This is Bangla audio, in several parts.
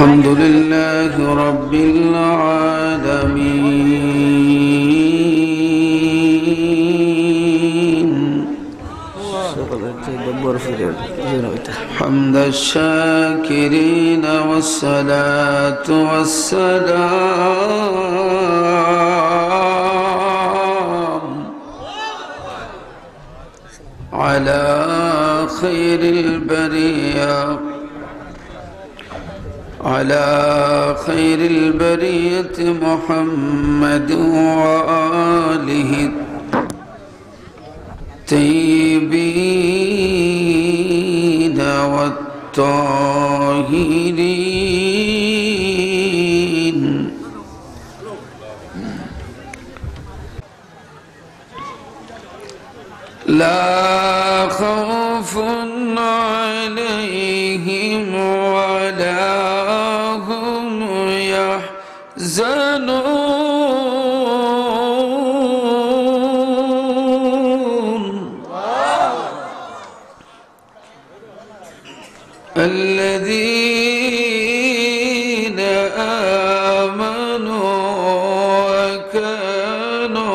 الحمد لله رب العالمين حمد الشاكرين والصلاة والسلام على خير البرية محمد وآله الطيبين والطاهرين لا خوف عليهم ولا يحزنون الذين آمنوا وكانوا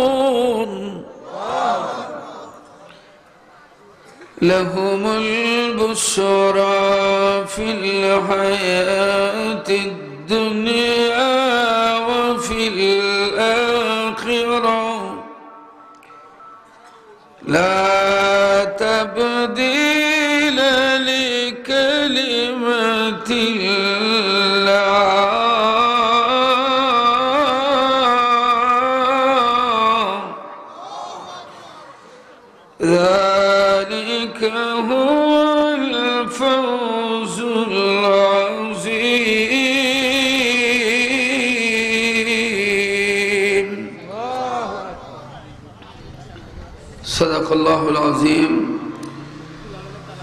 يتقون لهم البشرى في الحياة الدنيا وفي الآخرة لا تبديل لكلمة الله ذلك هو الفوز العظيم صدق الله العظيم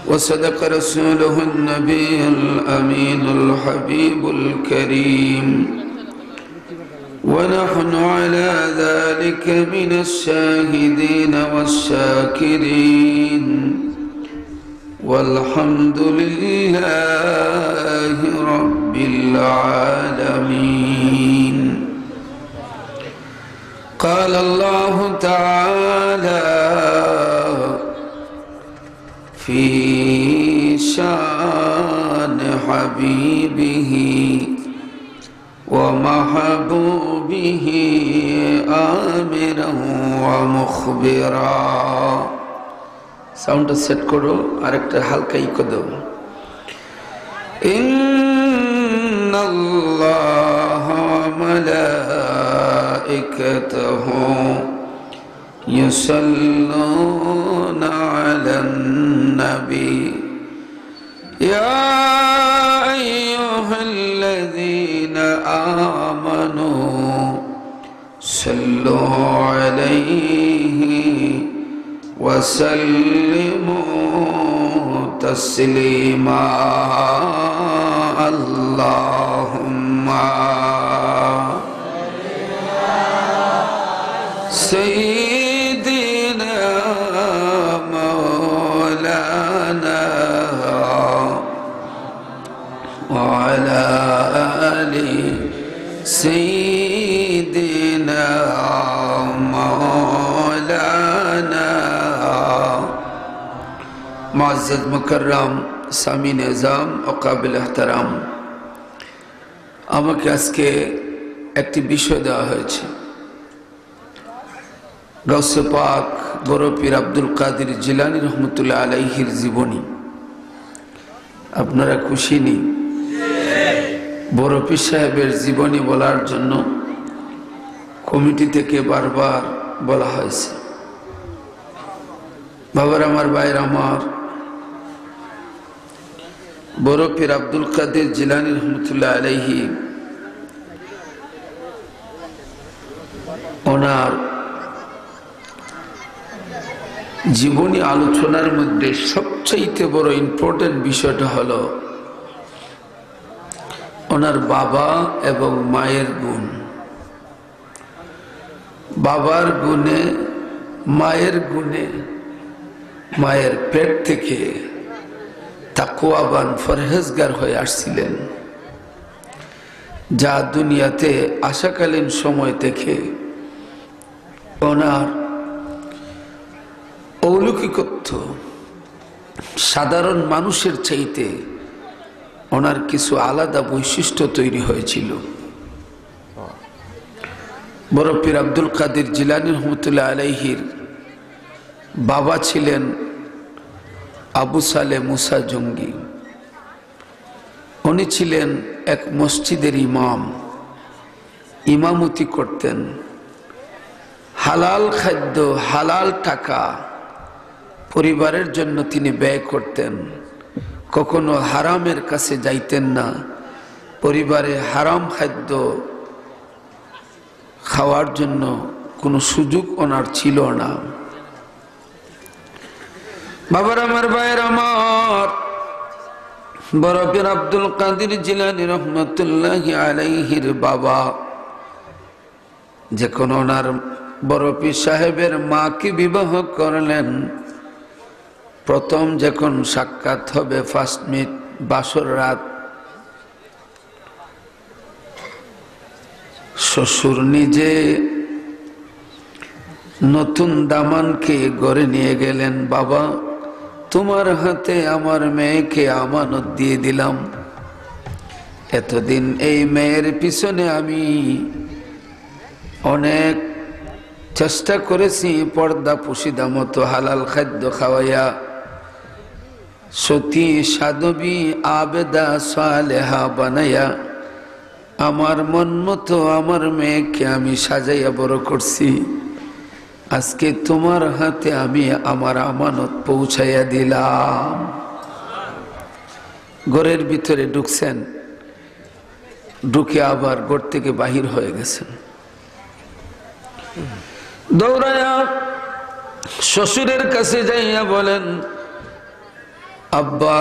وصدق رسوله النبي الأمين الحبيب الكريم ونحن على ذلك من الشاهدين والشاكرين والحمد لله رب العالمين قال الله تعالى في شان حبيبه ومحبوبه آمرا ومخبرا সাউন্ডটা সেট করো আরেকটা হালকা ইকো দাও ইন্নাল্লাহা ওয়া মালাইকাতাহু ইউসাল্লুনা আলান নবী ইয়া আইয়ুহাল্লাযীনা আমানু সাল্লু আলাইহি وسلموا تسليما اللهم سيدنا مولانا وعلى آل سيدنا مولانا معزز مکرم সামিন এজাম ও কাবিল এহতারাম আমাকে আজকে একটি বিষয় দেওয়া হয়েছে গাউসে পাক বড় পীর আব্দুল কাদের জিলানী রহমতুল্লাহ আলাইহির জীবনী আপনারা খুশি নি বড় পীর সাহেবের জীবনী বলার জন্য কমিটি থেকে বারবার বলা হয়েছে বাবার আমার ভাইয়ের আমার বড় পীর আব্দুল কাদের জিলানী রহমতুল্লাহ আলাইহি ওনার জীবনী আলোচনার মধ্যে সবচেয়ে বড় ইম্পর্টেন্ট বিষয়টা হলো ওনার বাবা এবং মায়ের গুণ। বাবার গুণে মায়ের গুণে মায়ের পেট থেকে তাকওয়াবান ফরহেজগার হয়ে আসছিলেন, যা দুনিয়াতে আসাকালীন সময় থেকে ওনার অলৌকিকত্ব সাধারণ মানুষের চাইতে ওনার কিছু আলাদা বৈশিষ্ট্য তৈরি হয়েছিল। বড় পীর আব্দুল কাদের জিলানী রহমতুল্লাহ আলাইহির বাবা ছিলেন আবু সালে মুসা জঙ্গি। উনি ছিলেন এক মসজিদের ইমাম, ইমামতি করতেন। হালাল খাদ্য, হালাল টাকা পরিবারের জন্য তিনি ব্যয় করতেন, কখনো হারামের কাছে যাইতেন না। পরিবারে হারাম খাদ্য খাওয়ার জন্য কোনো সুযোগ ওনার ছিল না। বাবার আমার, ভাইয়ের আমার, বড় পীর আব্দুল কাদের জিলানী রহমতুল্লাহি আলাইহির বাবা যখন ওনার বড় পীর সাহেবের মাকে বিবাহ করলেন, প্রথম যখন সাক্ষাৎ হবে, ফার্স্ট মিট, বাসর রাত, শ্বশুর নিজে নতুন দামানকে ঘরে নিয়ে গেলেন। বাবা, তোমার হাতে আমার মেয়েকে আমানত দিয়ে দিলাম। এতদিন এই মেয়ের পিছনে আমি অনেক চেষ্টা করেছি, পর্দা পুশিদা মতো হালাল খাদ্য খাওয়াইয়া, সতী সাধবী আবেদা সালেহা বানাইয়া আমার মন মতো আমার মেয়েকে আমি সাজাইয়া বড় করছি। আজকে তোমার হাতে আমি আমার আমানত পৌঁছাইয়া দিলাম। ঘরের ভিতরে ঢুকছেন, ঢুকে আবার ঘর থেকে বাহির হয়ে গেছেন। দৌড়াইয়া শ্বশুরের কাছে যাইয়া বলেন, আব্বা,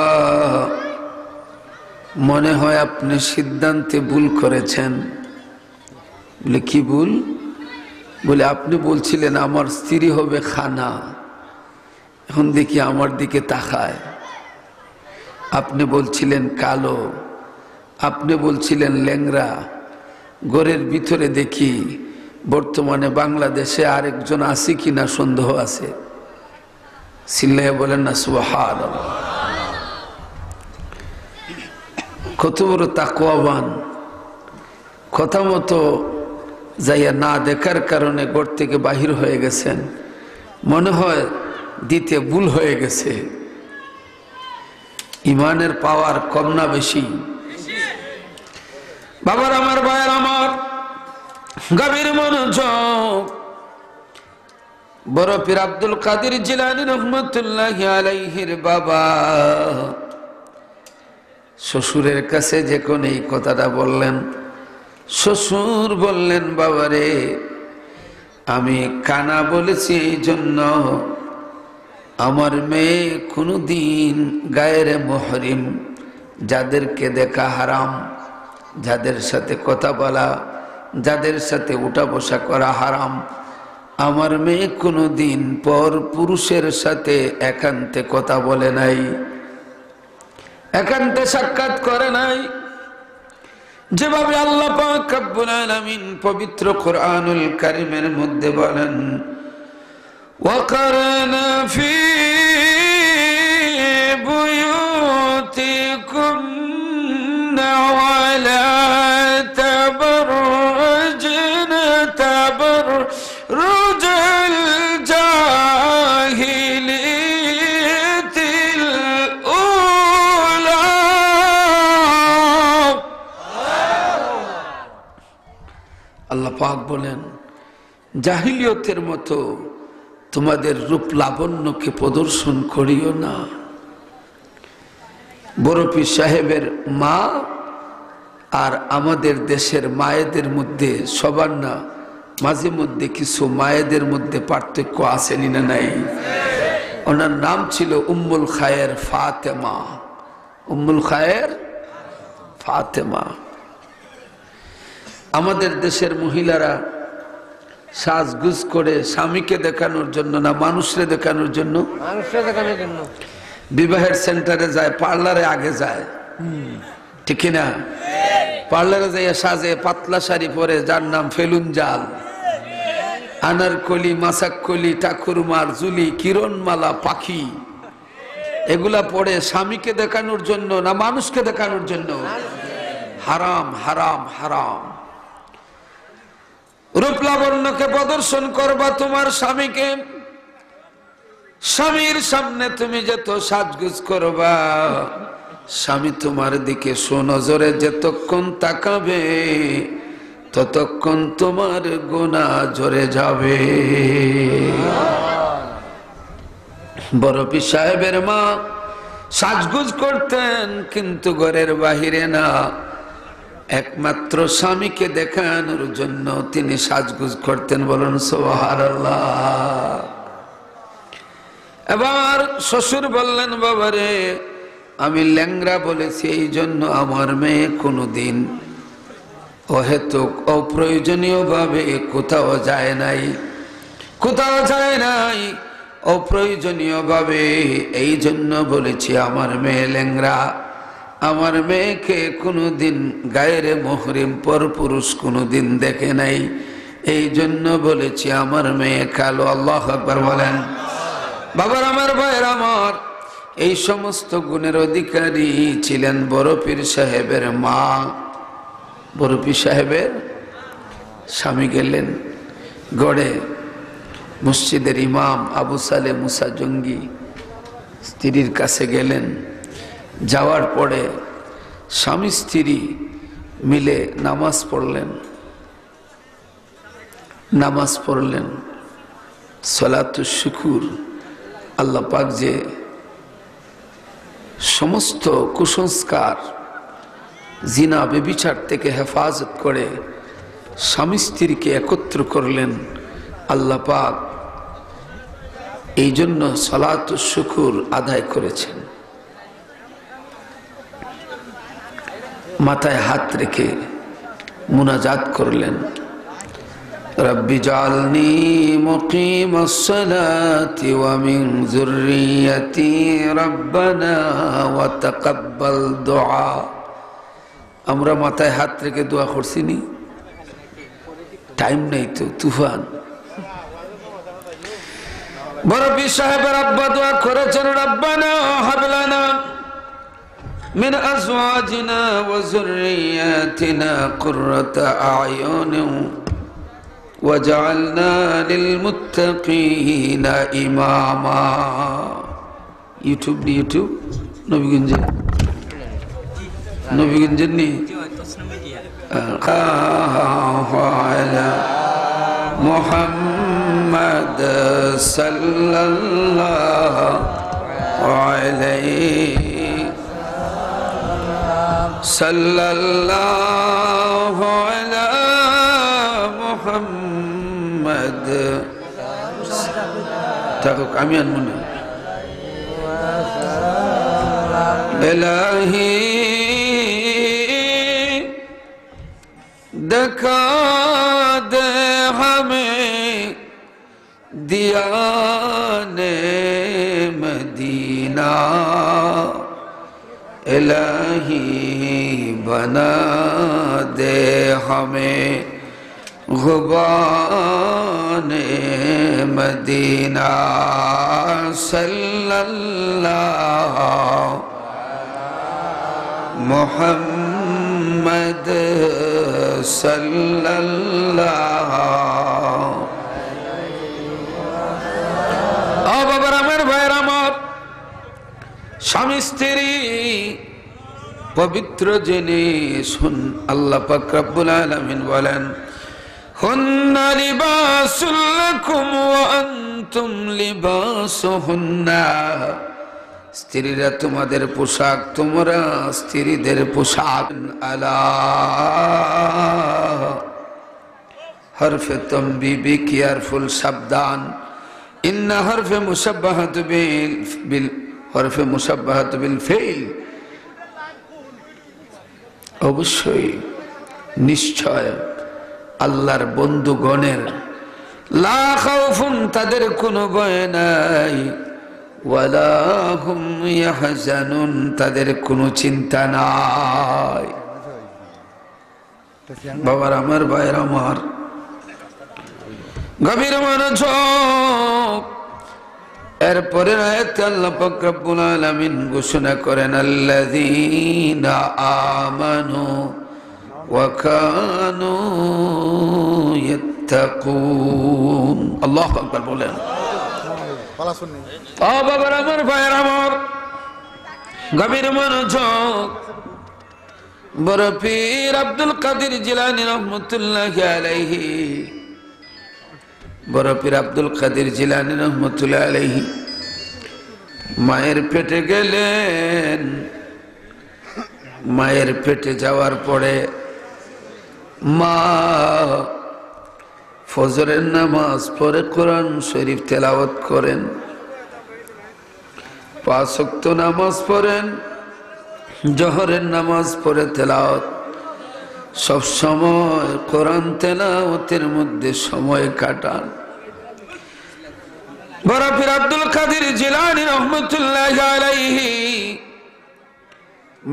মনে হয় আপনি সিদ্ধান্তে ভুল করেছেন। বলে, কি ভুল? বলে, আপনি বলছিলেন আমার স্ত্রী হবে খানা, এখন দেখি আমার দিকে তাকায়। আপনি বলছিলেন কালো, আপনি বলছিলেন ল্যাংরা। ঘরের ভিতরে দেখি বর্তমানে বাংলাদেশে আরেকজন আছে কিনা সন্দেহ আছে। চিল্লাইয়া বলেন না সুবহানাল্লাহ। কত বড় তাকওয়াবান! কথা মতো যাইয়া না দেখার কারণে ঘর থেকে বাহির হয়ে গেছেন। মনে হয় দিতে ভুল হয়ে গেছে। ইমানের পাওয়ার কম না বেশি? বাবার আমার, ভাইয়ের আমার, গভীর মনোযোগ। বড় পীর আব্দুল কাদের জিলানী রহমতুল্লাহি আলাইহির বাবা শ্বশুরের কাছে যখন এই কথাটা বললেন, শ্বশুর বললেন, বাবারে, আমি কানা বলেছি এই জন্য আমার মেয়ে কোনোদিন গায়ের মুহরিম, যাদেরকে দেখা হারাম, যাদের সাথে কথা বলা, যাদের সাথে উঠা বসা করা হারাম, আমার মেয়ে কোনোদিন পর পুরুষের সাথে একান্তে কথা বলে নাই, একান্তে সাক্ষাৎ করে নাই। যেভাবে আল্লাহ পাক রব্বুল আলামিন পবিত্র কোরআনুল কারীমের মধ্যে বলেন, ওয়াকারনা ফি বুয়ুতিকুন্না ওয়ালা তাবাররাজনা তাবাররুজাল জাহিলিয়াতিল উলা। আল্লাহ পাক বলেন, জাহিলিয়তের মতো তোমাদের রূপ লাবণ্যকে প্রদর্শন করিও না। বড় পীর সাহেবের মা আর আমাদের দেশের মায়েদের মধ্যে সবার না মাঝে মধ্যে কিছু মায়েদের মধ্যে পার্থক্য আসেনি না নাই? ওনার নাম ছিল উম্মুল খায়ের ফাতেমা। উম্মুল খায়ের ফাতেমা। আমাদের দেশের মহিলারা সাজগুজ করে স্বামীকে দেখানোর জন্য না মানুষরে দেখানোর জন্য? মানুষরে দেখানোর জন্য। বিবাহের সেন্টারে যায়, পার্লারে আগে যায়, ঠিক না? পার্লারে যাইয়া সাজে, পাতলা শাড়ি পরে, যার নাম ফেলুন জাল, আনারকলি, মাসাকলি, ঠাকুরমার জুলি, কিরণমালা, পাখি, এগুলা পরে স্বামীকে দেখানোর জন্য না মানুষকে দেখানোর জন্য? হারাম, হারাম, হারাম। রূপ লাবণ্যকে প্রদর্শন করবা তোমার স্বামীকে, স্বামীর সামনে তুমি যত সাজগুজ করবা, স্বামী তোমার দিকে সুনজরে যতক্ষণ তাকাবে ততক্ষণ তোমার গুনাহ ঝরে যাবে। বড় পীর সাহেবের মা সাজগুজ করতেন, কিন্তু ঘরের বাহিরে না, একমাত্র স্বামীকে দেখানোর জন্য তিনি সাজগুজ করতেন। বলুন সুবহানাল্লাহ। এবার শ্বশুর বললেন, বাবারে আমি ল্যাংড়া বলেছি এই জন্য আমার মেয়ে কোনোদিন অহেতুক অপ্রয়োজনীয় ভাবে কোথাও যায় নাই, কোথাও যায় নাই অপ্রয়োজনীয় ভাবে, এই জন্য বলেছি আমার মেয়ে ল্যাংড়া। আমার মেয়েকে কোনোদিন গায়েরে মুহরিম পরপুরুষ কোনোদিন দেখে নাই, এই জন্য বলেছি আমার মেয়ে কালো। আল্লাহু আকবার বলেন। বাবার আমার, ভাইয়ের আমার, এই সমস্ত গুণের অধিকারী ছিলেন বড় পীর সাহেবের মা। বড় পীর সাহেবের স্বামী গেলেন গড়ে, মসজিদের ইমাম আবু সালে মুসা জঙ্গি স্ত্রীর কাছে গেলেন। যাওয়ার পরে স্বামী স্ত্রী মিলে নামাজ পড়লেন, নামাজ পড়লেন সলাতুশ শুকুর। আল্লাহ পাক যে সমস্ত কুসংস্কার, জিনা বেবিচার থেকে হেফাজত করে স্বামী স্ত্রীকে একত্র করলেন, আল্লাহ পাক এই জন্য সলাতুশ শুকুর আদায় করেছেন। মাথায় হাত রেখে মুনাজাত করলেন, রব্বি জালনি মুকিমাস সালাতি ওয়া মিন যুররিয়্যাতি রব্বানা ওয়া তাকাব্বাল দুআ। আমরা মাথায় হাত রেখে দোয়া করছি নি? টাইম নেই তো, তুফান। বড় পীর সাহেবের আব্বা দোয়া করেছেন, রব্বানা হাব লানা মিন আজওয়াজিনা ওয়া যুররিয়্যাতিনা কুররাতা আ'য়ুনিন ওয়াজআলনা লিল মুত্তাকিনা ইমামা। ইউটিউব নবীগঞ্জে, নবীগঞ্জের নি মুহাম্মদ সাল্লাল্লাহু আলাইহি সাল্লাল্লাহু আলা মুহাম্মদ। থাকুক, আমি আনবো না। ইলাহি দেখা দে हमें दियाने मदीना, इलाही बना दे हमें गुबाने मदीना, सल्लल्लाहु मुहम्मद सल्लल्लाहु। বাবার আমার, ভাইয়ের আমার, স্বামী স্ত্রী পবিত্র জিনিস। আল্লাহ পাক রব্বুল আলামিন বলেন, হুন্না লিবাসুল লাকুম ওয়া আনতুম লিবাসুহুন্না। স্ত্রীরা তোমাদের পোশাক, তোমরা স্ত্রীদের পোশাক। আলা হরফে তমবি, কেয়ারফুল, সাবধান। ইন্না হরফে মুশাব্বাহাতু বিল হরফে মুশাব্বাহাতু বিল ফাইল। অবশ্যই, নিশ্চয় আল্লাহর বন্ধুগণের লা খাউফুন তাদের কোনো ভয় নাই, ওয়ালা হুম ইয়াহজানুন তাদের কোনো চিন্তা নাই। বাবার আমার, ভাইয়ের আমার, গভীর মনোযোগ। এরপরে আয়াতে আল্লাহ পাক রব্বুল আলামিন ঘোষণা করেন, আল্লাযীনা আমানু ওয়া কানু ইয়াত্তাকুন। আল্লাহু আকবার বলেন। ও বাবার আমার, ভাইয়ের আমার, গভীর মনোযোগ। বড় পীর আব্দুল কাদের জিলানী রহমতুল্লাহি আলাইহি, বড় পীর আব্দুল কাদের জিলানী রহমতুল্লাহি আলাইহি মায়ের পেটে গেলেন। মায়ের পেটে যাওয়ার পরে মা ফজরের নামাজ পড়ে কোরআন শরীফ তেলাওয়াত করেন, 5 ওয়াক্ত নামাজ পড়েন, জোহরের নামাজ পড়ে তেলাওয়াত, সব সময় কোরআন তেলাওয়াতের মধ্যে সময় কাটান। বড় পীর আব্দুল কাদের জিলানী রহমাতুল্লাহি আলাইহি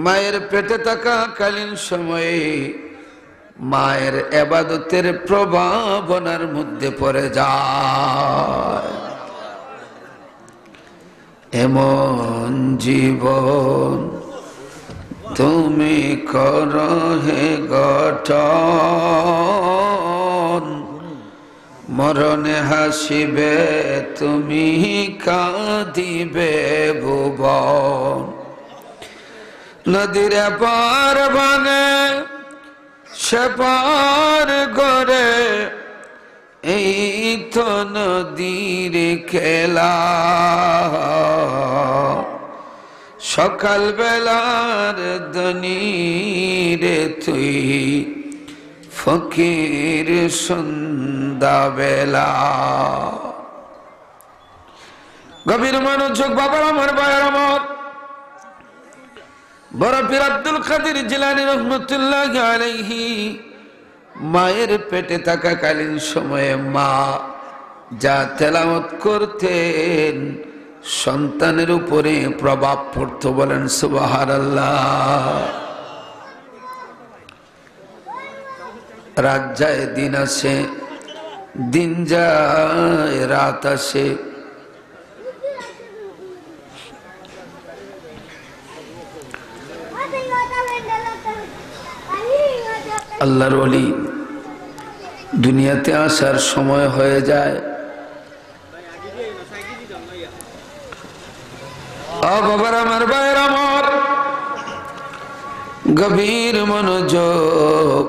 মায়ের পেটে থাকাকালীন সময়ে মায়ের ইবাদতের প্রভাবনার মধ্যে পড়ে যায়। এমন জীবন তুমি করো হে গঠন, মরণে হাসিবে তুমি কাঁদিবে ভুবন। নদীর পার ভাঙে সে পার করে, এই তো নদীর খেলা। সকাল বেলার দনিরে তুই ফকির সন্ধ্যা বেলা। গভীর মনোযোগ বাবার আমার, ভাইয়ের আমার, বড় পীর আব্দুল কাদের জিলানী রহমাতুল্লাহি আলাইহি মায়ের পেটে থাকাকালীন সময়ে মা যা তেলাওয়াত করতেন সন্তানের উপরে প্রভাব পড়তো। বলেন সুবহানাল্লাহ। রাত যায় দিন আসে, দিন যায় রাত আসে, আল্লাহর ওলি দুনিয়াতে আসার সময় হয়ে যায়। বাবার আমার, ভাইয়ের আমার, গভীর মনোযোগ।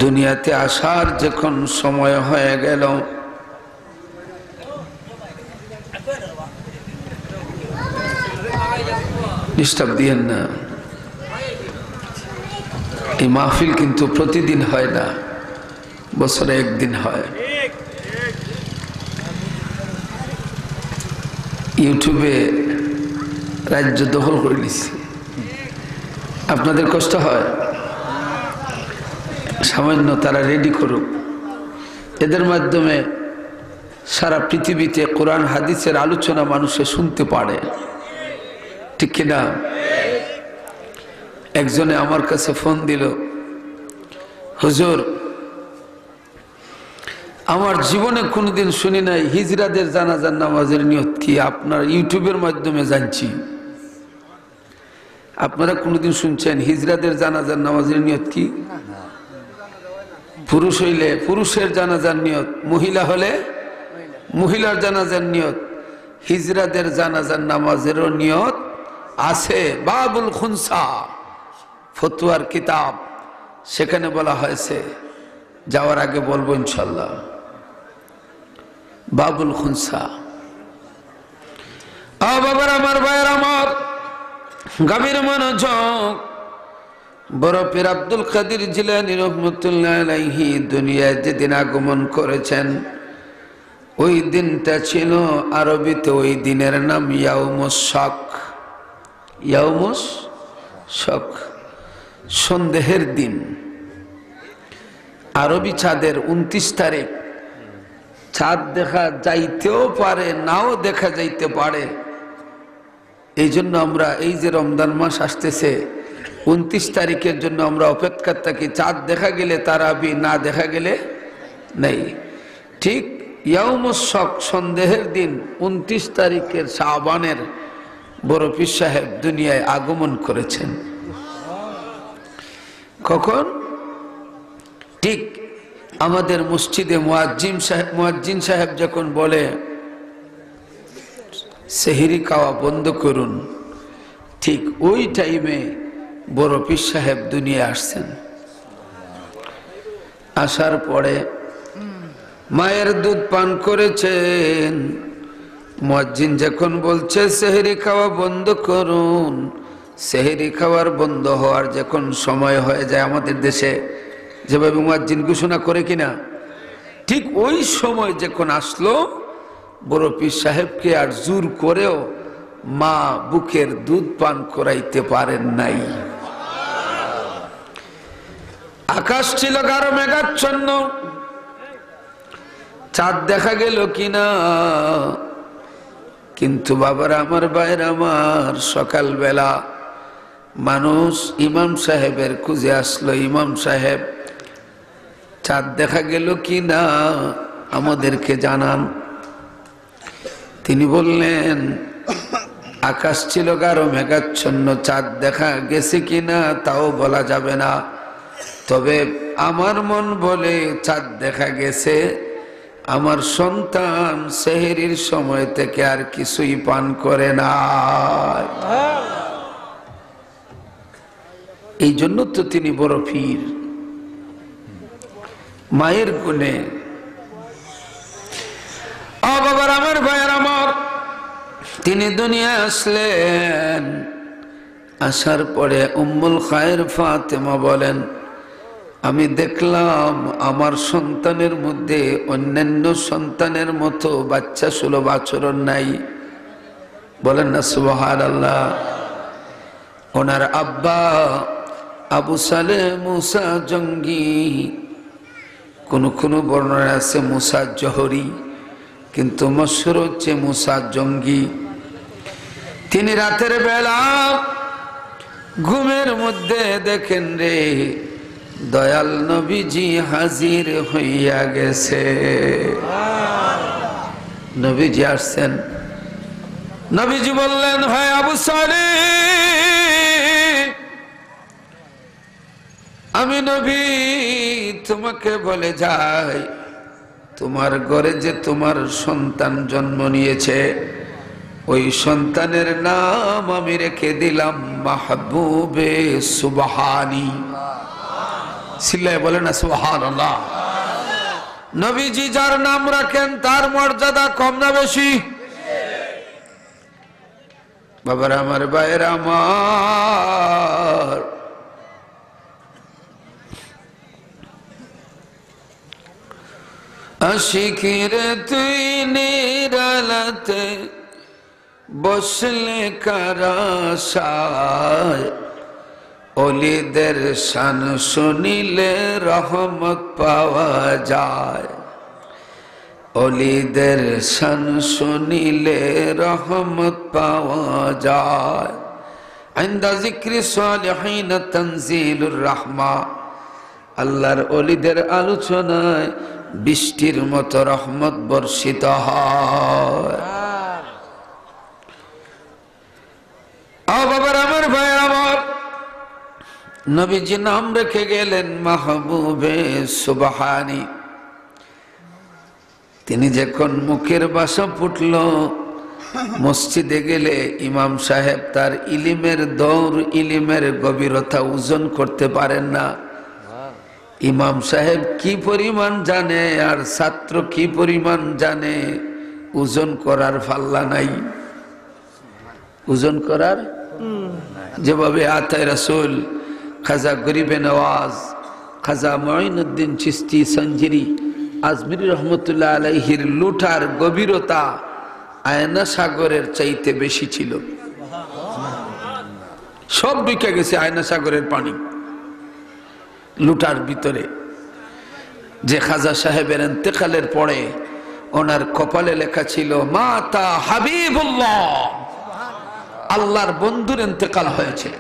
দুনিয়াতে আসার যখন সময় হয়ে গেল, ডিস্টার্ব দিয়েন না। এই মাহফিল কিন্তু প্রতিদিন হয় না, বছরে একদিন হয়। ইউটিউবে রাজ্য দখল করে নিছি, আপনাদের কষ্ট হয়। সামান্য তারা রেডি করুক, এদের মাধ্যমে সারা পৃথিবীতে কোরআন হাদিসের আলোচনা মানুষে শুনতে পারে, ঠিক কিনা? একজনে আমার কাছে ফোন দিল, হুজুর আমার জীবনে কোনোদিন শুনি নাই হিজড়াদের জানাজার নামাজের নিয়ত কি, আপনার ইউটিউবের মাধ্যমে জানছি। আপনারা কোনোদিন শুনছেন হিজড়াদের জানাজার নামাজের নিয়ত কি? পুরুষ হইলে পুরুষের জানাজার নিয়ত, মহিলা হলে মহিলার জানাজার নিয়ত। হিজড়াদের জানাজার নামাজেরও নিয়ত আছে। বাবুল খুনসা ফতুয়ার কিতাব, সেখানে বলা হয়েছে, যাওয়ার আগে বলবো ইনশাল্লাহ। বাবুল খুনসা। বাবার আমার, ভাইয়ের আমার, গভীর মনোযোগ। বড় পীর আব্দুল কাদের জিলানী রহমাতুল্লাহি আলাইহি দুনিয়ায় যেদিন আগমন করেছেন, ওই দিনটা ছিল আরবিতে, ওই দিনের নাম ইয়াউমুস শক। ইয়াউমুস শক, সন্দেহের দিন। আরবি চাঁদের 29 তারিখ চাঁদ দেখা যাইতেও পারে, নাও দেখা যাইতে পারে। এই জন্য আমরা এই যে রমজান মাস আসতেছে 29 তারিখের জন্য আমরা অপেক্ষা থাকি। চাঁদ দেখা গেলে তারাবি, না দেখা গেলে নেই। ঠিক ইয়াউমুস শক সন্দেহের দিন 29 তারিখের শাবানের বড় পীর সাহেব দুনিয়ায় আগমন করেছেন। কখন? ঠিক আমাদের মসজিদে মুয়াজ্জিন সাহেব যখন বলে সেহরি খাওয়া বন্ধ করুন, ঠিক ওই টাইমে বড় পীর সাহেব দুনিয়া আসছেন। আসার পরে মায়ের দুধ পান করেছেন। মুয়াজ্জিন যখন বলছে সেহরি খাওয়া বন্ধ করুন, সেহরি খাওয়ার বন্ধ হওয়ার যখন সময় হয়ে যায়, আমাদের দেশে যেভাবে মুয়াজ্জিন ঘোষণা করে কিনা, ঠিক ওই সময় যখন আসলো, বড় পীর সাহেবকে আর জোর করেও মা বুকের দুধ পান করাইতে পারেন নাই। আকাশ ছিল গাঢ় মেঘাচ্ছন্ন, চাঁদ দেখা গেল কিনা। কিন্তু বাবারা আমার, ভাইরা আমার, সকালবেলা মানুষ ইমাম সাহেবের খুঁজে আসলো, ইমাম সাহেব চাঁদ দেখা গেল কিনা আমাদেরকে জানান। তিনি বললেন আকাশ ছিল গাঢ় মেঘাচ্ছন্ন, চাঁদ দেখা গেছে কিনা তাও বলা যাবে না, তবে আমার মন বলে চাঁদ দেখা গেছে। আমার সন্তান সেহরির সময় থেকে আর কিছুই পান করে না। এই জন্য তো তিনি বড় পীর, মায়ের গুণে। বাবার আমার, ভাইয়ের আমার, তিনি দুনিয়া আসলেন। আসার পরে উম্মুল খায়ের ফাতেমা বলেন, আমি দেখলাম আমার সন্তানের মধ্যে অন্যান্য সন্তানের মতো বাচ্চা সুলভ আচরণ নাই। বলেন না সুবহানাল্লাহ। ওনার আব্বা আবু সালেহ মুসা জঙ্গি, কোন কোন বর্ণনা আছে মুসা জহরি, কিন্তু মশহুর হচ্ছে মুসা জঙ্গি। তিনি রাতের বেলা ঘুমের মধ্যে দেখেন রে দয়াল নবীজি হাজির হইয়া গেছে। নবীজি আসছেন। নবীজি বললেন, হয় আবু সালেহ, আমি নবী তোমাকে বলে যাই, তোমার ঘরে যে তোমার সন্তান জন্ম নিয়েছে, ওই সন্তানের নাম আমি রেখে দিলাম মাহবুবে সুবহানি। সিল্লায় বলে না সুবহানাল্লাহ। নবীজি যার নাম রাখেন তার মর্যাদা কম না বেশি? বাবার আমার, ভাইয়ের আমার, আশিকিরে তুই নিরালাতে বসলে কারাশায়, ওলিদের শান শুনিলে রহমত পাওয়া যায়। ওলিদের শান শুনিলে রহমত পাওয়া যায়। ইনদা যিকরি সালিহিন তানজিলুর রাহমা, আল্লাহর ওলিদের আলোচনায় বৃষ্টির মতো রহমত বর্ষিত হয়। বাবার আমার, ভাইয়ের আমার, নবীজি নাম রেখে গেলেন মাহবুবে সুবহানি। তিনি যখন মুখের ভাষা ফুটল, মসজিদে গেলে ইমাম সাহেব তার ইলিমের দৌড়, ইলিমের গভীরতা ওজন করতে পারেন না। ইমাম সাহেব কি পরিমাণ জানে আর ছাত্র কি পরিমাণ জানে, ওজন করার পাল্লা নাই। ওজন করার, যেভাবে আতায় রাসূল খাজা গরিবে নওয়াজ, খাজা মুঈনুদ্দিন চিশতি সঞ্জিরি আজমিরি রহমতুল্লাহ আলাইহির লুটার গভীরতা আয়না সাগরের চাইতে বেশি ছিল। সব ঢুকে গেছে আয়না সাগরের পানি লুটার ভিতরে। যে খাজা সাহেবের ইন্তেকালের পরে ওনার কপালে লেখা ছিল মাতা হাবিবুল্লাহ, আল্লাহর বন্ধুর ইন্তেকাল হয়েছে।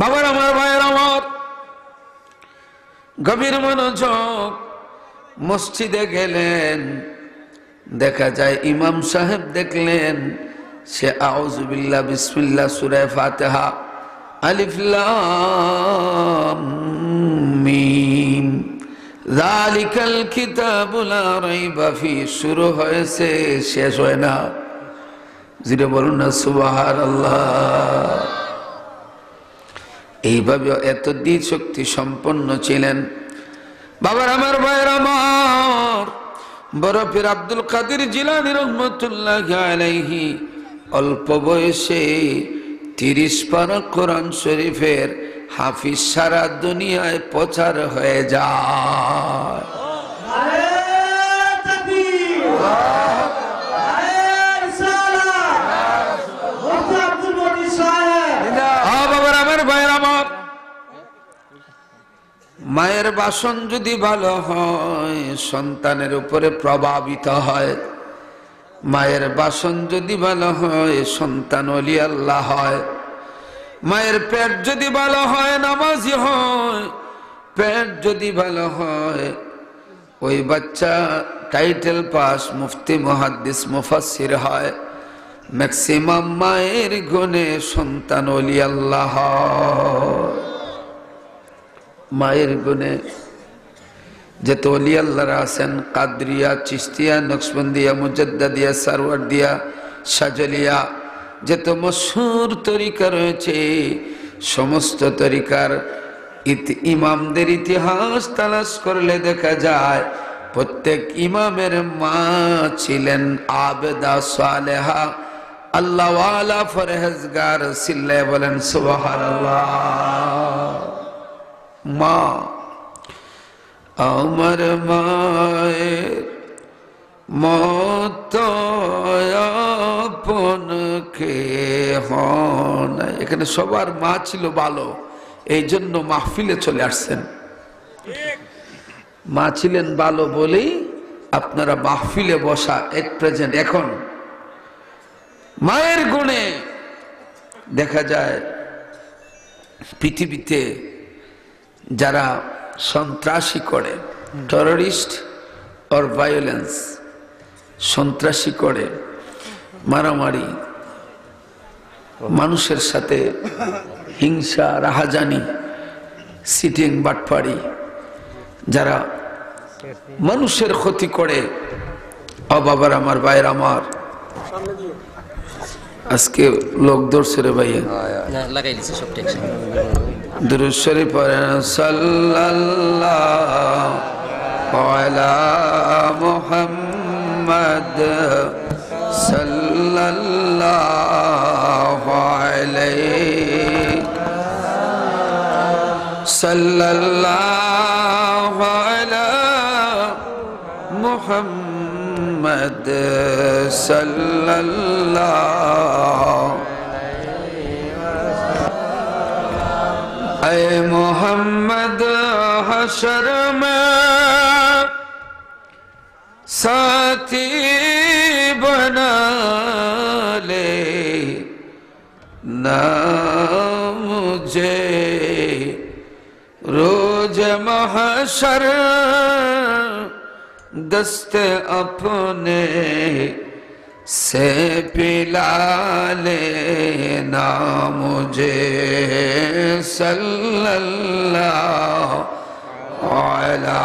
বাবার আমার, ভাইয়ের আমার, গভীর মনোযোগ। মসজিদে গেলেন, দেখা যায় ইমাম সাহেব দেখলেন সে আউযু বিল্লাহ বিসমিল্লাহ সূরা ফাতিহা আলিফ লাম মিম যালিকাল কিতাবু লা রাইবা ফি শুরু হয়েছে, শেষ হয় না। জিরে বলুন না সুবহানাল্লাহ। এইভাবে এত দ্বীর শক্তি সম্পন্ন ছিলেন বাবার আমার, ভাইয়ের আমার। বড় পীর আব্দুল কাদের জিলানী রহমাতুল্লাহি আলাইহি অল্প বয়সে 30 পারা কোরআন শরীফের হাফিজ সারা দুনিয়ায় প্রচার হয়ে যায়। বাবার আমার, ভাইয়ের আমার, মায়ের বাসন যদি ভালো হয় সন্তানের উপরে প্রভাবিত হয়। মায়ের বাসন যদি ভালো হয় সন্তান ওলি আল্লাহ হয়। মায়ের পেট যদি ভালো হয় নামাজি হয়। পেট যদি ভালো হয় ওই বাচ্চা টাইটেল পাস, মুফতি, মুহাদ্দিস, মুফাসসির হয়। ম্যাক্সিমাম মায়ের গুণে সন্তান ওলি আল্লাহ হয়। মায়ের গুণে যত ওলি আল্লাহরা আছেন, কাদরিয়া, চিশতিয়া, নকশবন্দিয়া, মুজাদ্দাদিয়া, সারওয়ারদিয়া, সাজলিয়া, যত মশহুর তরিকা রয়েছে সমস্ত তরিকার ইমামদের ইতিহাস তালাশ করলে দেখা যায় প্রত্যেক ইমামের মা ছিলেন আবেদা সালেহা, আল্লাহওয়ালা, ফরহেজগার। সিল্লায় বলেন সুবহানাল্লাহ। মা আমার মায়ের মতো আপন কে হন। এখানে সবার মা ছিল ভালো, এই জন্য মাহফিলে চলে আসছেন। মা ছিলেন ভালো বলেই আপনারা মাহফিলে বসা এট প্রেজেন্ট। এখন মায়ের গুণে দেখা যায় পৃথিবীতে যারা সন্ত্রাসী করে, টেররিস্ট অর ভায়োলেন্স, সন্ত্রাসী করে, মারামারি, মানুষের সাথে হিংসা, রাহাজানি, সিটিং, বাটপাড়ি, যারা মানুষের ক্ষতি করে। ও বাবার আমার, ভাইয়ের আমার, আজকে লোক ধরছে রে ভাইয়া, লাগাই দিছে সব টেনশন। দুরূদ শরীফ পড়েন সাল্লাল্লাহু আলা মুহাম্মদ সাল্লাল্লাহু আলাইহি সাল্লাল্লাহু আলা মুহাম্মদ সাল্লাল্লাহু ऐ मोहम्मद हशर में साथी बना ले ना मुझे रोज महशर दस्ते अपने से पिला लेना मुझे सल्लल्लाहु अला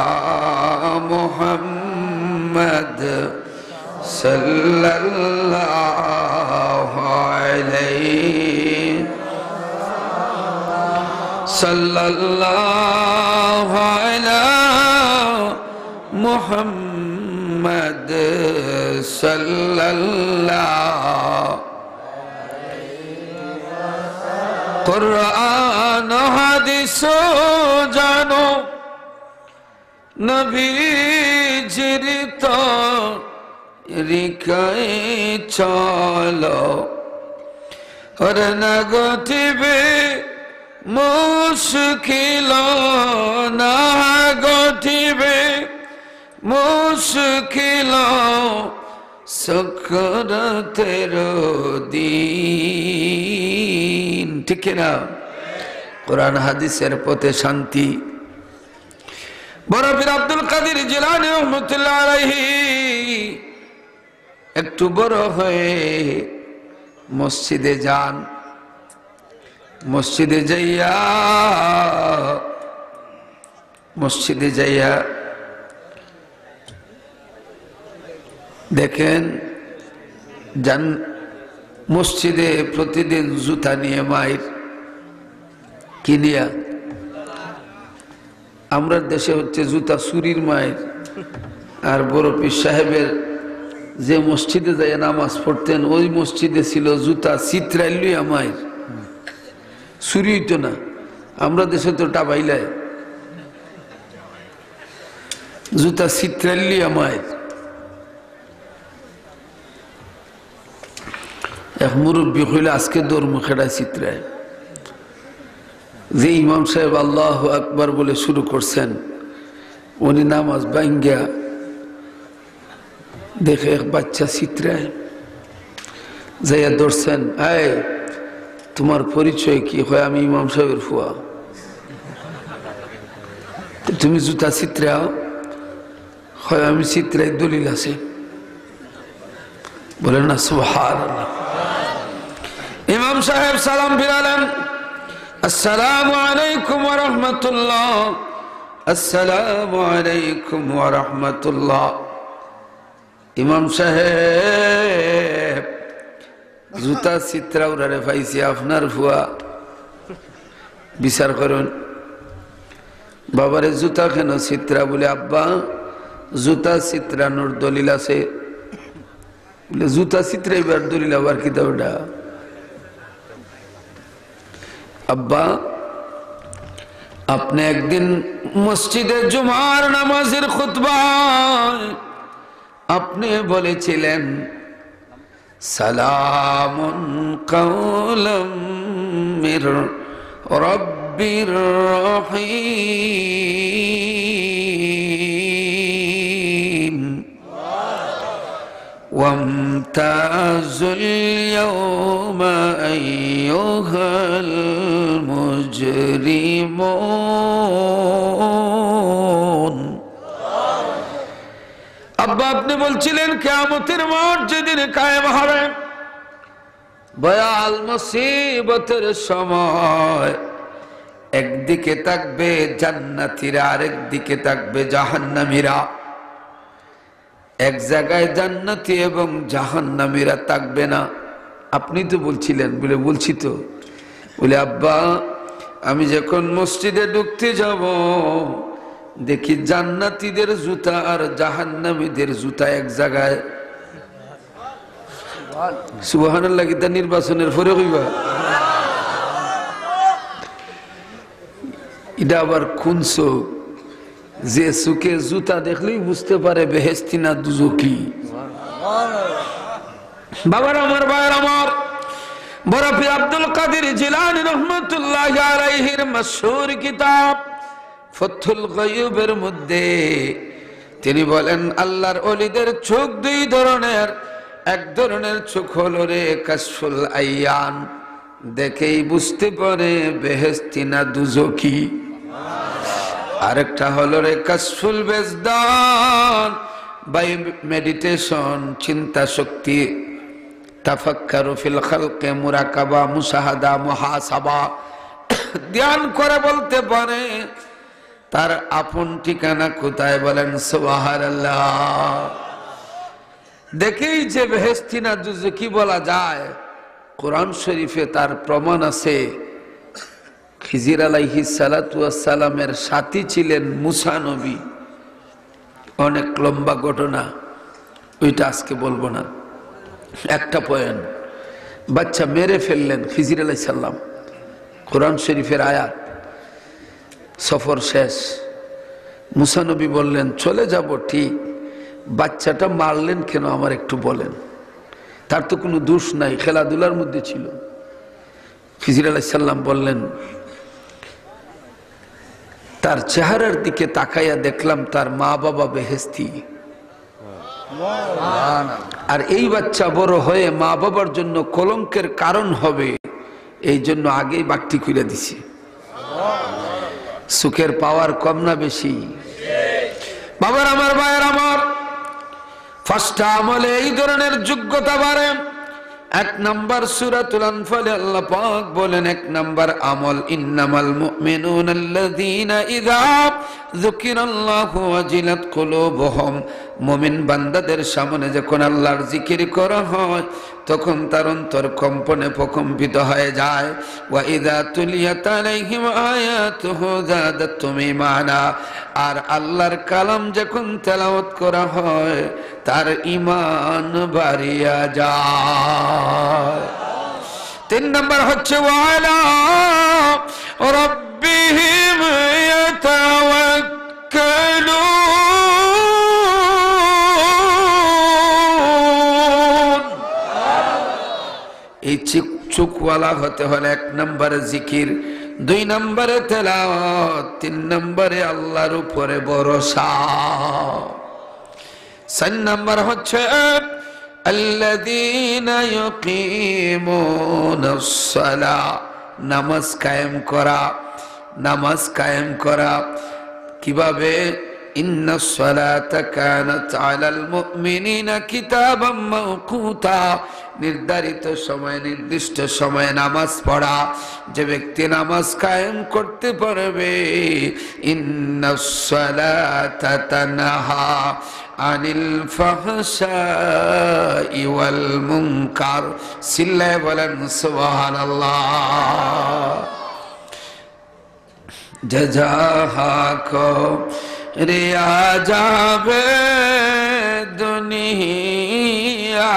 मुहम्मद सल्लल्लाहु अलैहि सल्लल्लाहु अला मुहम्मद सल्लल्लाहु कुरान हदीस जानो नबी जिरितो रिकाए चलो और नगतिबे मुश्किलों ना মুশকিল সকরাতের দিন, ঠিক না? কোরআন হাদিসের পথে শান্তি। বড় পীর আব্দুল কাদের জিলানী রাহমাতুল্লাহ আলাইহি একটু বড় হয়ে মসজিদে যান। মসজিদে যাইয়া দেখেন যান মসজিদে প্রতিদিন জুতা নিয়ে মায়ের কিনিয়া। আমরা দেশে হচ্ছে জুতা চুরির মায়ের। আর বড় পীর সাহেবের যে মসজিদে যাইয়া নামাজ পড়তেন ওই মসজিদে ছিল জুতা চিত্রাইলুয়া মায়ের, চুরি হইতো না। আমরা দেশে তো টাবাইলায় জুতা চিত্রাইলুয়া মায়ের। এক মুরব্বী হইলে আজকে দৌড় মুখেরা চিত্রায়। যে ইমাম সাহেব আল্লাহু আকবার বলে শুরু করছেন উনি নামাজ ভাঙ্গা দেখে এক বাচ্চা চিত্রায় যাইয়া ধরছেন, এই তোমার পরিচয় কি? হয় আমি ইমাম সাহেবের ফুয়া। তুমি জুতা চিত্রাও? হয় আমি চিত্রাই, দলিল আছে। বলেন না সুবহানাল্লাহ। ইমাম সাহেব সালাম ফিরালেন, আসসালামু আলাইকুম ওয়া রাহমাতুল্লাহ, আসসালামু আলাইকুম ওয়া রাহমাতুল্লাহ। ইমাম সাহেব জুতা চিত্রা উড়ারে পাইছি, আপনার ফুয়া, বিচার করুন। বাবারে জুতা কেন চিত্রা? বলে আব্বা জুতা চিত্রানোর দলিল আছে। বলে জুতা চিত্রাইবার দলিল আবার কি ওটা? আব্বা আপনি একদিন মসজিদে জুমার নামাজের খুতবায় আপনি বলেছিলেন সালামুন কাওলাম মির রাব্বির রহিম ওয়ামতাজুল ইয়াওমা আইয়ুহাল মুজরিমুন। আব্বা আপনি বলছিলেন কিয়ামতের মাঠ যেদিন কায়েম হবে, ভয়াল মুসিবতের সময় একদিকে থাকবে জান্নাতীরা আর একদিকে থাকবে জাহান্নামীরা। এক জায়গায় জান্নাতি এবং জাহান্নামীরা থাকবে না। আপনি তো বলছিলেন। বলে বলছি তো। বলে আব্বা আমি যখন মসজিদে ঢুকতে যাব দেখি জান্নাতীদের জুতা আর জাহান্নামীদের জুতা এক জায়গায়। সুবহানাল্লাহ। কি তা নির্বাচনের পরে কইবা? এটা আবার কোন চোখ? যে চোখে জুতা দেখলেই বুঝতে পারে বেহেশতি না দুজকি। বাবার আমার, ভাইয়ের আমার, বড় পীর আব্দুল কাদের জিলানী রাহমাতুল্লাহি আলাইহির মাশহুর কিতাব ফাথুল গায়ুবের মধ্যে তিনি বলেন আল্লাহর ওলিদের চোখ দুই ধরনের। এক ধরনের চোখ হলো রে কাশফুল আইয়ান, দেখেই বুঝতে পারে বেহেশতি না দুজকি। আরেকটা হলো রে কাশফুল বেজদান, বাই মেডিটেশন, চিন্তা শক্তি, তাফাক্কারু ফিল খালকে, মুরাকাবা, মুশাহাদা, মুহাসাবা, ধ্যান করে বলতে পারে তার আপন ঠিকানা কোথায়। বলেন সুবহানাল্লাহ। দেখেই যে বেহেশতি না দুজকি বলা যায়, কোরআন শরীফে তার প্রমাণ আছে। খিজির আলাইহিস সালাতু ওয়াস সালামের সাথী ছিলেন মুসা নবী। অনেক লম্বা ঘটনা, ওইটা আজকে বলবো না। একটা পয়েন্ট, বাচ্চা মেরে ফেললেন খিজির আলাইহিস সালাম। কোরআন শরীফের আয়াত। সফর শেষ, মুসা নবী বললেন চলে যাব ঠিক, বাচ্চাটা মারলেন কেন আমার একটু বলেন। তার তো কোনো দোষ নাই, খেলাধুলার মধ্যে ছিল। খিজির আলাইহিস সালাম বললেন তার চেহারার দিকে তাকাইয়া দেখলাম তার মা বাবা বেহেশতি। আর এই বাচ্চা বড় হয়ে মা বাবার জন্য কলঙ্কের কারণ হবে, এই জন্য আগেই বাট্টি খুলে দিছি। সুখের পাওয়ার কম না বেশি? বাবার আমার, ভাইয়ের আমার, ফার্স্ট আমলে এই ধরনের যোগ্যতা বাড়ে। এক নাম্বার সূরাতুল আনফালে আল্লাহ পাক বলেন, এক নাম্বার আমল, ইন্নামাল মুমিনুনা আল্লাযীনা ইযা যুকিরাল্লাহু ওয়াজিলাত কুলুবুহুম। মুমিন বান্দাদের সামনে যখন আল্লাহর জিকির করা হয় তখন তার অন্তর কম্পনে প্রকম্পিত হয়ে যায়। ওয়া ইযা তুলিয়াত আলাইহিম আয়াতুহু যাদাতুহুম ঈমানা। আর আল্লাহর কালাম যখন তেলাওয়াত করা হয় তার ঈমান বাড়িয়া যায়। তিন নম্বর হচ্ছে ওয়ালা রাব্বিহিম ইয়াতাওয়াক্কালুন। এই চুকওয়ালা হতে হলে এক নম্বরে জিকির, দুই নম্বরে তেলাওয়াত, তিন নম্বরে আল্লাহর উপরে ভরসা। চার নম্বর হচ্ছে আল্লাযীনা ইউকিমুনাস সালাহ, নামাজ কায়েম করা। নামাজ কায়েম করা কিভাবে? ইন্নাস সালাতা কানাত আলাল মুমিনিনা কিতাবাম মাওকুতা। নির্ধারিত সময়ে, নির্দিষ্ট সময়ে নামাজ পড়া। যে ব্যক্তি নামাজ কায়েম করতে পারবে, ইন্নাস সালাতা তানহা আনিল ফাহশাই ওয়াল মুনকার। সিল্লায়ে বলেন সুবহানাল্লাহ। জাযাহাকো রিয়া যাবে দুনিয়া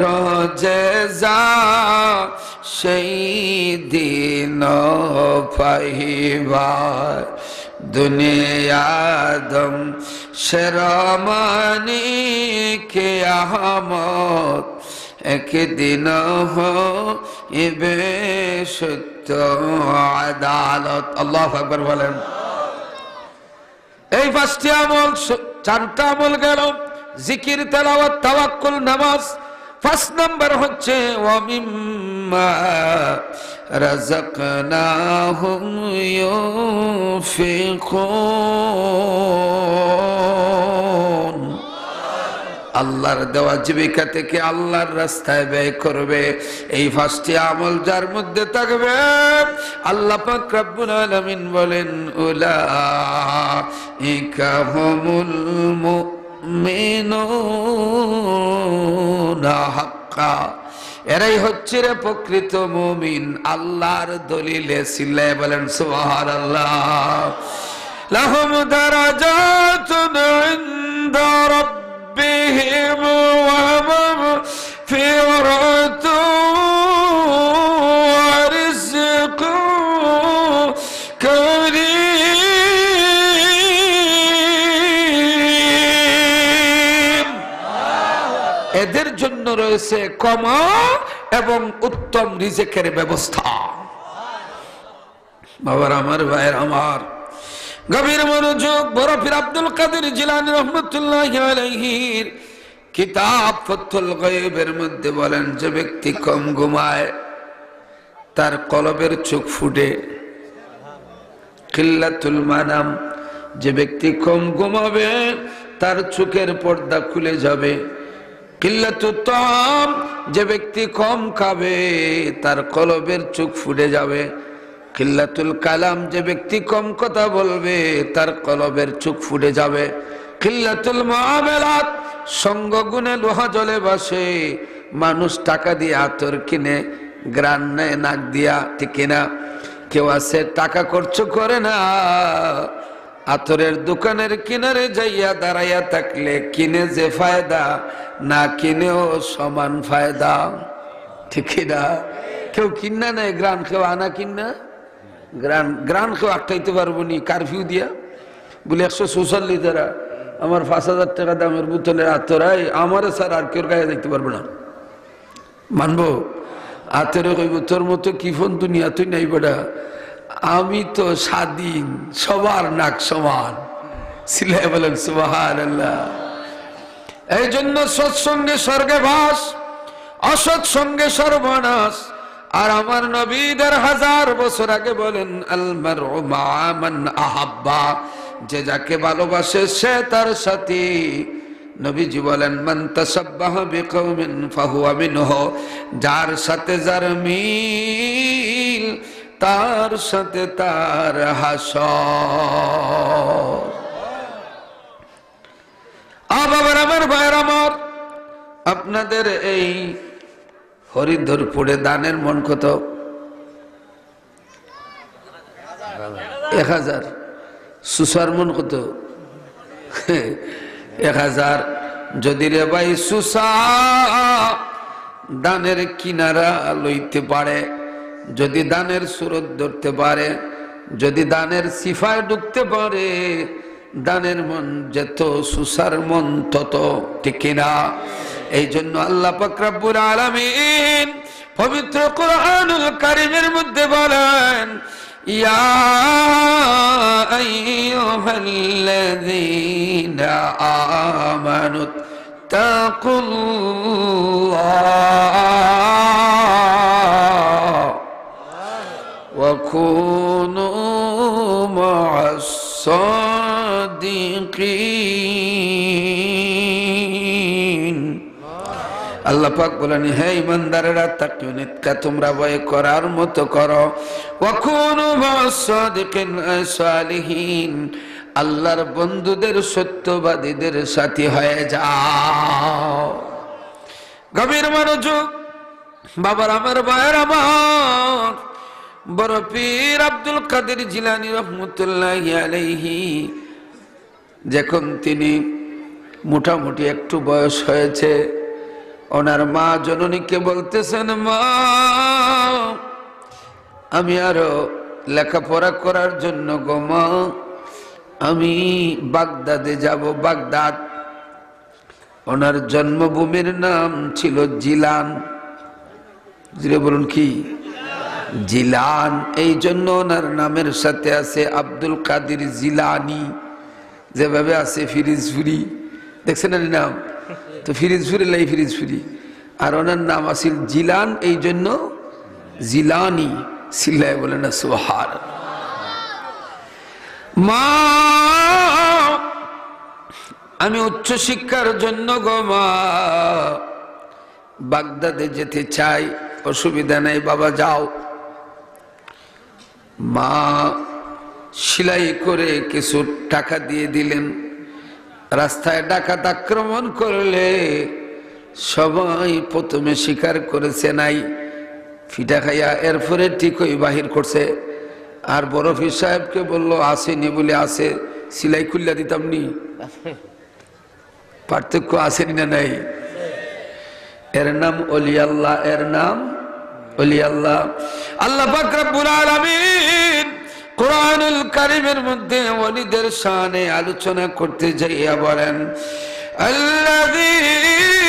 রোজা সেই দিন পাইবা। দুনিয়াদম শেরমানি কে আহমদ একদিন হবে সত্য আদালত। আল্লাহু আকবার বলেন। এই পাঁচটি আমল, চারটা আমল গেল, জিকির, তেলাওয়াত, তাওয়াক্কুল, নামাজ। ফার্স্ট নাম্বার হচ্ছে ওয়া মিম্মা রাযাকনাহুম ইউনফিকুন। আল্লাহর দেওয়া জীবিকা থেকে আল্লাহর রাস্তায় ব্যয় করবে। এই পাঁচটি আমল যার মধ্যে থাকবে, আল্লাহ পাক রব্বুল আলামিন বলেন, উলাইকা হুমুল মুমিনুনা হাক্কা। এরাই হচ্ছে রে প্রকৃত মুমিন, আল্লাহর দলিলে। সিল্লায়ে বলেন সুবহানাল্লাহ। লাহুম দারাজাতুন ইনদা রাব্বিহিম ওয়া মাগফিরাতুন ওয়া রিজকুন কারীম। এদের জন্য রয়েছে ক্ষমা এবং উত্তম রিজেকের ব্যবস্থা। বাবার আমার, ভাইয়ের আমার, গভীর মনোযোগ। বড় পীর আব্দুল কাদের জিলানী রহমাতুল্লাহি আলাইহির কিতাব ফাতহুল গায়বের মধ্যে বলেন, যে ব্যক্তি কম ঘুমায় তার কলবের চোখ ফুটে। কিল্লাতুল মানাম, যে ব্যক্তি কম ঘুমাবে তার চোখের পর্দা খুলে যাবে। কিল্লাতুত তাম, যে ব্যক্তি কম খাবে তার কলবের চোখ ফুটে যাবে। কিল্লাতুল কালাম, যে ব্যক্তি কম কথা বলবে তার কলবের চোখ ফুটে যাবে। কিল্লাতুল মুআমালাত, সঙ্গ গুণে লোহা জলে বাসে। মানুষ টাকা দিয়ে আতর কিনে, গ্রান নেয় নাক দিয়া, ঠিক না? কেউ আছে টাকা খরচ করে না, আতরের দোকানের কিনারে যাইয়া দাঁড়াইয়া থাকলে কিনে যে ফায়দা, না কিনেও সমান ফায়দা, ঠিক না? কেউ কিনা নেই গ্রান, কেউ আনা কিনা গ্রান কেউ আটকাইতে পারবো নি কারফিউ দিয়া বলে 144 দ্বারা আমার 5000 টাকা দামের বোতলের আতরাই আমার স্যার আর কেউ গায়ে দেখতে পারবো না, মানবো? আতরে কইব তোর মতো কি ফোন দুনিয়া তুই নাই বেটা, আমি তো স্বাধীন, সবার নাক সমান, সিলাই বলেন সুবহানাল্লাহ। এই জন্য সৎসঙ্গে স্বর্গে বাস, অসৎ সঙ্গে সর্বনাশ। আর আমার নবী ১৫০০ বছর আগে বলেন আল মারউ মা মান আহাব্বা, যে যাকে ভালোবাসে সে তার সাথী। নবীজি বলেন মান তাসাব্বাহা বিকওমিন ফাহুয়া মিনহু, যার সাথে যার মিল তার সাথে তার হাসর। বাবার আমার ভাইয়ের আমার, আপনাদের এই হরিধরপুরে দানের মন কত? ১০০০। সুসার মন কত? ১০০০। যদি রে ভাই সুসা দানের কিনারা লইতে পারে, যদি দানের সুরত ধরতে পারে, যদি দানের সিফায় ঢুকতে পারে, দানের মন যত সুসার মন তত, ঠিক কিনা? এই জন্য আল্লাহ পাক রব্বুল আলামিন পবিত্র কোরআনুল কারীমের মধ্যে বলেন ইয়া আইয়ুহাল্লাযীনা আমানু তাকুল্লাহ ওয়া কুনু মা'আস সাদিকিন। আল্লাহ পাক বলেন হে ইমানদারেরা, তাকিউনিতকা তোমরা ভয় করার মতো করো, ওয়া কুনু মা'আস সাদিকিন সালিহিন, আল্লাহর বন্ধুদের সত্যবাদীদের সাথী হয়ে যাও। গভীর মনোযোগ বাবার আমার ভাইয়ের আমার, বড় পীর আব্দুল কাদের জিলানী রহমতুল্লাহি আলাইহি যখন তিনি মোটামুটি একটু বয়স হয়েছে, ওনার মা জননীকে বলতেছেন মা আমি আরো লেখাপড়া করার জন্য গো মা আমি বাগদাদে যাব। বাগদাদ ওনার জন্মভূমির নাম ছিল জিলান। জিরে বলুন কি? জিলান। এই জন্য ওনার নামের সাথে আছে আব্দুল কাদের জিলানি, যেভাবে আছে ফিরিজপুরি, দেখছেন না নাম তো ফিরিজপুরি লাই ফিরিজপুরি, আর ওনার নাম আছিল জিলান, এই জন্য জিলানি। সিল্লায় বলে না সুবহানাল্লাহ। মা আমি উচ্চ শিক্ষার জন্য গো মা বাগদাদে যেতে চাই। অসুবিধা নাই বাবা যাও। মা সেলাই করে কিছু টাকা দিয়ে দিলেন। রাস্তায় ডাকাত আক্রমণ করলে সবাই প্রথমে স্বীকার করেছে নাই, ফিটা খাইয়া এরপরে ঠিকই বাহির করছে। আর বড় পীর সাহেবকে বললো আসেনি বলে আসে, সিলাই খুললা দিতাম নি। পার্থক্য আসেনি না নাই? এর নাম ওলি আল্লাহ, এর নাম ওলি আল্লাহ। আল্লাহ পাক রব্বুল আলামিন কোরআনুল কারীমের মধ্যে ওলিদের শানে আলোচনা করতে যাইয়া বলেন আল্লাযীনা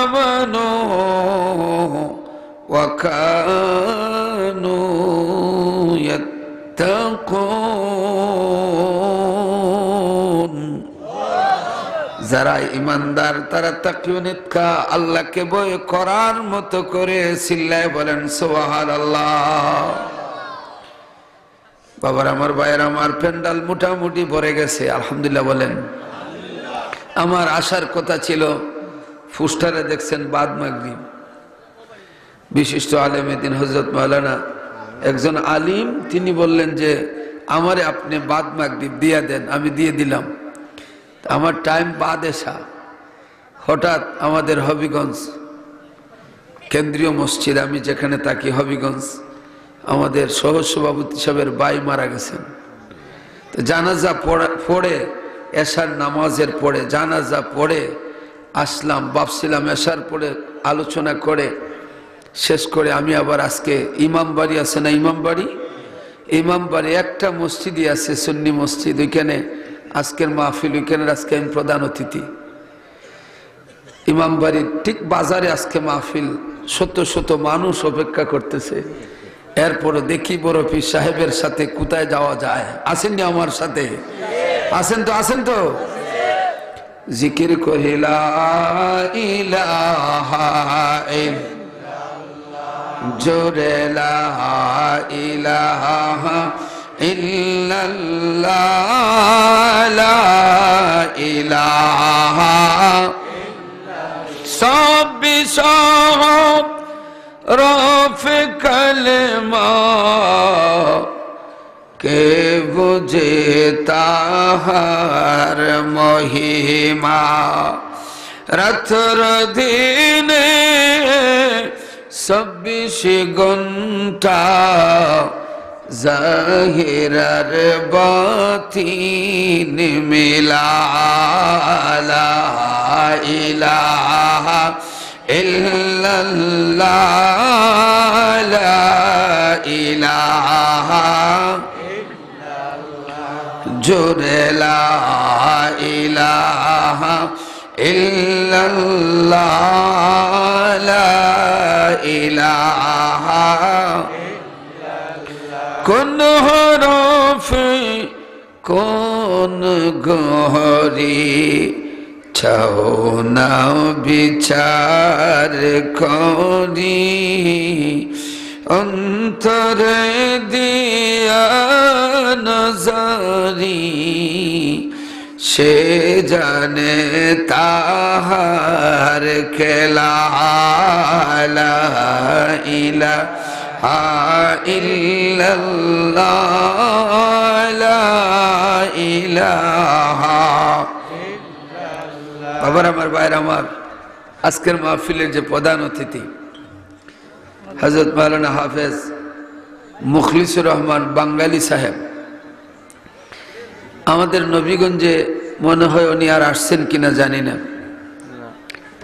আমানু ওয়া কানু ইয়াত্তাকুন, যারা ইমানদার তারা তাকিউনিতকা আল্লাহকে ভয় করার মতো করে। চিল্লায় বলেন সুবহানাল্লাহ। বাবার আমার ভাইয়ের আমার, প্যান্ডাল মোটামুটি ভরে গেছে আলহামদুলিল্লাহ বলেন। আমার আসার কথা ছিল, ফুস্টারে দেখছেন বাদ মাগরিব। বিশিষ্ট আলেমে দ্বীন হযরত মাওলানা একজন আলিম, তিনি বললেন যে আমারে আপনি বাদ মাগরিব দিয়া দেন। আমি দিয়ে দিলাম। আমার টাইম বাদ এসা। হঠাৎ আমাদের হবিগঞ্জ কেন্দ্রীয় মসজিদ, আমি যেখানে থাকি হবিগঞ্জ, আমাদের সহ সভাপতি সাহেবের ভাই মারা গেছেন। তো জানাজা পড়ে এশার নামাজের পড়ে জানাজা পড়ে আসলাম। ভাবছিলাম এশার পড়ে আলোচনা করে শেষ করে আমি আবার আজকে ইমামবাড়ি আছে না, ইমামবাড়ি একটা মসজিদই আছে সুন্নি মসজিদ, ওইখানে আজকের মাহফিল, ওইখানে আজকে আমি প্রধান অতিথি। ইমামবাড়ির ঠিক বাজারে আজকে মাহফিল, শত শত মানুষ অপেক্ষা করতেছে। এরপরে দেখি বড় পীর সাহেবের সাথে কোথায় যাওয়া যায়। আসেননি আমার সাথে? আসেন তো, আসেন তো। জিকির করি লা ইলাহা ইল্লাল্লাহ, জোরে লা ইলাহা ইল্লাল্লাহ, লা ইলাহা সব বিষয় রফ কলমা কে বুঝে তাহার মহিমা। রাত্র দিনে ২৪ ঘণ্টা জাহিরার বাতিন মিলা। লা ইলাহা ইল্লাল্লাহ, লা ইলাহা জোরে লা ইলাহা ইল্লাল্লাহ, লা ইলাহা। কোন হরফে কোন গহরি চাও না বিচার করি, অন্তরে দিয়া নজরি সে জানে তাহার খেলা। লা ইলাহা ইল্লাল্লাহ, লা ইলাহা। বাবার আমার, ভাইয়ের আমার, আজকের মাহফিলের যে প্রধান অতিথি হযরত মাওলানা হাফেজ মুখলিসুর রহমান বাঙ্গালী সাহেব, আমাদের নবীগঞ্জে মনে হয় উনি আর আসছেন কিনা জানি না।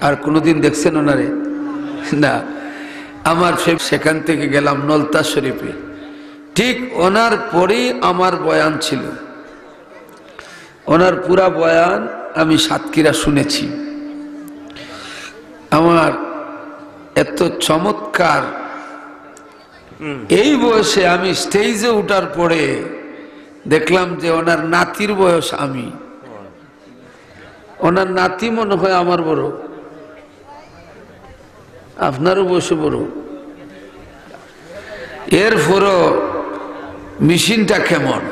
আর কোনোদিন দেখছেন ওনারে? না। আমার সেখান থেকে গেলাম নলতা শরীফে, ঠিক ওনার পরেই আমার বয়ান ছিল। ওনার পুরা বয়ান আমি সাতক্ষীরা শুনেছি। আমার এত চমৎকার, এই বয়সে আমি স্টেজে উঠার পরে দেখলাম যে ওনার নাতির বয়স আমি। ওনার নাতি মনে হয় আমার বড়, আপনারও বয়সে বড়। এরপরও মেশিনটা কেমন,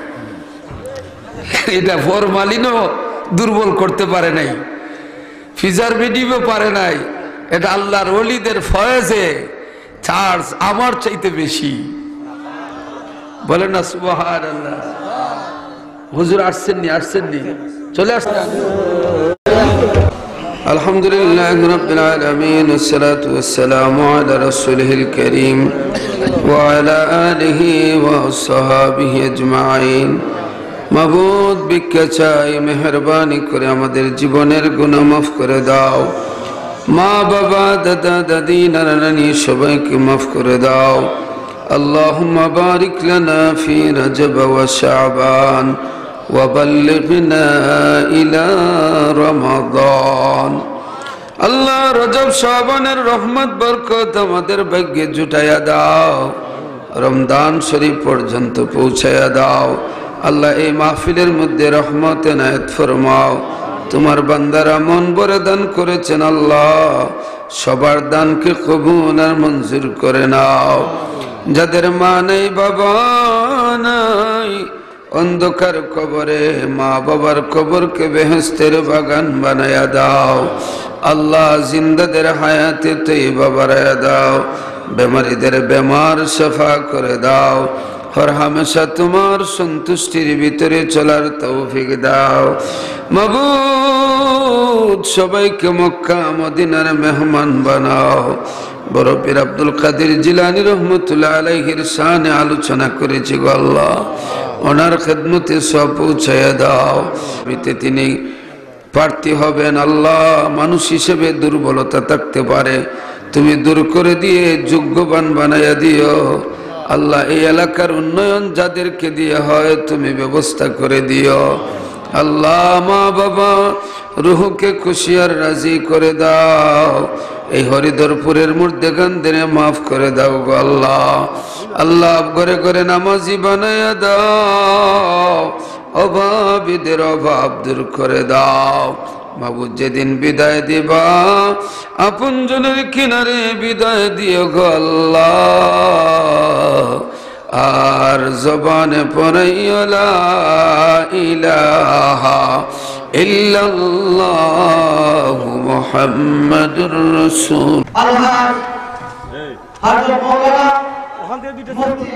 এটা ফরমালিনও দুর্বল করতে পারে নাই, প্রিজারভেটিভও পারে নাই। এটা আল্লাহর ওলিদের ফয়েজে চার্জ আমার চাইতে বেশি। বলেন না সুবহানাল্লাহ। হুজুর আসছেননি? আসছেননি? চলে আসছেন। আলহামদুলিল্লাহ রাব্বিল আলামিন, ওয়াসসালাতু ওয়াসসালামু আলা রাসূলিল কারীম ওয়া আলা আলিহি ওয়া আসহাবিহি আজমাইন। মাবুদ, ভিক্ষা চাই, মেহেরবানি করে আমাদের জীবনের গুনাহ মাফ করে দাও। মা বাবা, দাদা দাদি, নানা নানি সবাইকে মাফ করে দাও। আল্লাহুম্মা বারিক লানা ফি রজব ওয়া শাবান ওয়া বাল্লিগনা ইলা রমাদান। আল্লাহ, রজব শাবানের রহমত বরকত আমাদের ভাগ্যে জুটাইয়া দাও, রমজান শরীফ পর্যন্ত পৌঁছাইয়া দাও। আল্লাহ, এই মাহফিলের মধ্যে রহমত এনায়েত ফরমাও। তোমার বান্দারা মন ভরে দান করেছেন, আল্লাহ সবার দানকে কবুল আর মঞ্জুর করে নাও। যাদের মা নেই, বাবা নাই, অন্ধকার কবরে মা বাবার কবরকে বেহেশতের বাগান বানায়া দাও। আল্লাহ, জিন্দাদের হায়াতে তৈবা বাড়ায়া দাও, বেমারিদের বেমার শফা করে দাও। হর হামেশা তোমার সন্তুষ্টির ভিতরে চলার তৌফিক দাও। মাবুদ, সবাইকে মক্কা মদিনার মেহমান বানাও। বড় পীর আব্দুল কাদের জিলানী রহমতুল্লাহ আলাইহির শানে আলোচনা করেছি গো আল্লাহ, ওনার খেদমতে সব পৌঁছাইয়া দাও। তিনি প্রার্থী হবেন, আল্লাহ মানুষ হিসেবে দুর্বলতা থাকতে পারে, তুমি দূর করে দিয়ে যোগ্যবান বানাইয়া দিও। আল্লাহ, এই এলাকার উন্নয়ন যাদেরকে দিয়ে হয় তুমি ব্যবস্থা করে দিও। আল্লাহ, মা বাবা রুহকে খুশি আর রাজি করে দাও। এই হরিধরপুরের মুর্দেগানদের মাফ করে দাও গো আল্লাহ। আল্লাহ ঘরে ঘরে নামাজি বানায়া দাও, অভাবীদের অভাব দূর করে দাও। মাবুদ যেদিন বিদায় দিবা আপনজনের কিনারে বিদায় দিও গো আল্লাহ। আর জবানে পড়াইও লা ইলাহা ইল্লাল্লাহু মুহাম্মাদুর রাসূল। আল্লাহ হযরত মাওলানা মুফতি